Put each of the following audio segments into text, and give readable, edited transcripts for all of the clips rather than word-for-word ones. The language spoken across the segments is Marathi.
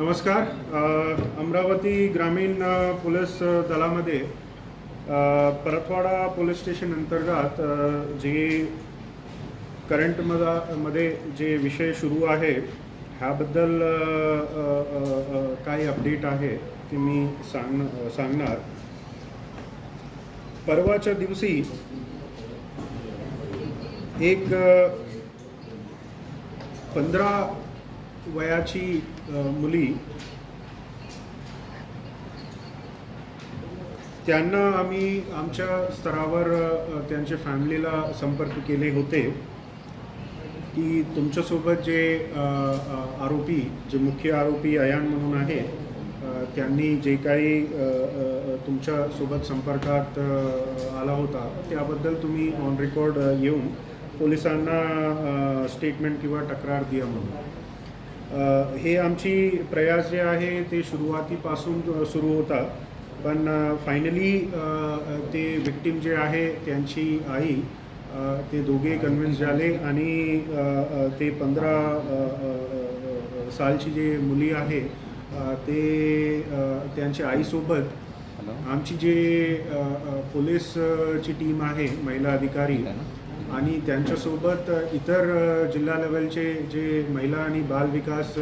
नमस्कार. अमरावती ग्रामीण पोलीस दलामध्ये परतवाडा पोलीस स्टेशन अंतर्गत जे मध्ये जे विषय सुरू आहे ह्याबद्दल काही अपडेट आहे ते मी सांगणार. परवाच्या दिवशी एक 15 वयाची मुली, त्यांना आम्ही आमच्या स्तरावर त्यांच्या फॅमिलीला संपर्क केले होते की तुमच्यासोबत जे आरोपी, जे मुख्य आरोपी अयान म्हणून आहे, त्यांनी जे काही तुमच्यासोबत संपर्कात आला होता त्याबद्दल तुम्ही ऑन रेकॉर्ड येऊन पोलिसांना स्टेटमेंट किंवा तक्रार द्या म्हणून. हे आमची प्रयास जे आहे ते सुरुवातीपासून सुरू होता, पण फायनली ते विक्टिम जे आहे त्यांची आई, ते दोघे कन्व्हिन्स झाले आणि ते 15 सालची जे मुली आहे ते त्यांच्या आईसोबत आमची जे पोलीसची टीम आहे, महिला अधिकारी आणि त्यांच्यासोबत इतर जिल्हा लेवलचे जे महिला आणि बाल विकास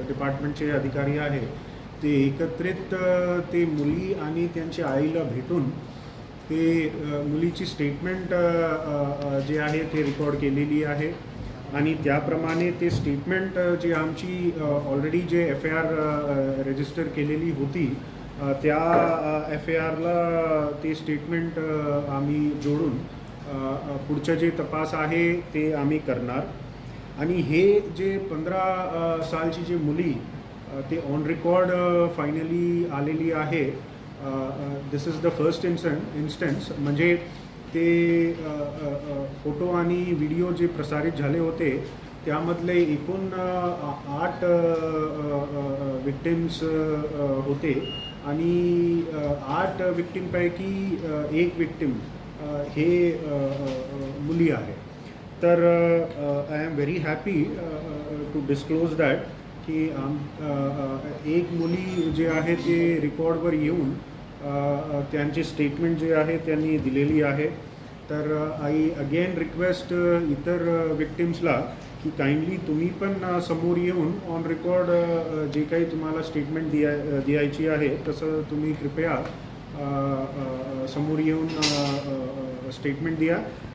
डिपार्टमेंटचे अधिकारी आहे ते एकत्रित ते मुली आणि त्यांच्या आईला भेटून ते मुलीची स्टेटमेंट जे आहे ते रेकॉर्ड केलेली आहे आणि त्याप्रमाणे ते स्टेटमेंट जी आमची ऑलरेडी जे FIR रजिस्टर केलेली होती त्या FIRला ते स्टेटमेंट आम्ही जोडून पुढचं जे तपास आहे ते आम्ही करणार. आणि हे जे 15 सालची जे मुली ते ऑन रेकॉर्ड फायनली आलेली आहे. दिस इज द फर्स्ट इन्स्टन्स. म्हणजे ते फोटो आणि व्हिडिओ जे प्रसारित झाले होते त्यामधले एकूण 8 विक्टिम्स होते आणि 8 विक्टिमपैकी एक विक्टिम हे मुली आहे. तर I am very happy to disclose that की एक मुली जे आहे ते रेकॉर्डवर येऊन त्यांचे स्टेटमेंट जे आहे त्यांनी दिलेली आहे. तर आय अगेन रिक्वेस्ट इतर विक्टिम्सला की काइंडली तुम्ही पण समोर येऊन ऑन रेकॉर्ड जे काही तुम्हाला स्टेटमेंट द्यायची आहे तसं तुम्ही कृपया समोर येऊन स्टेटमेंट द्या.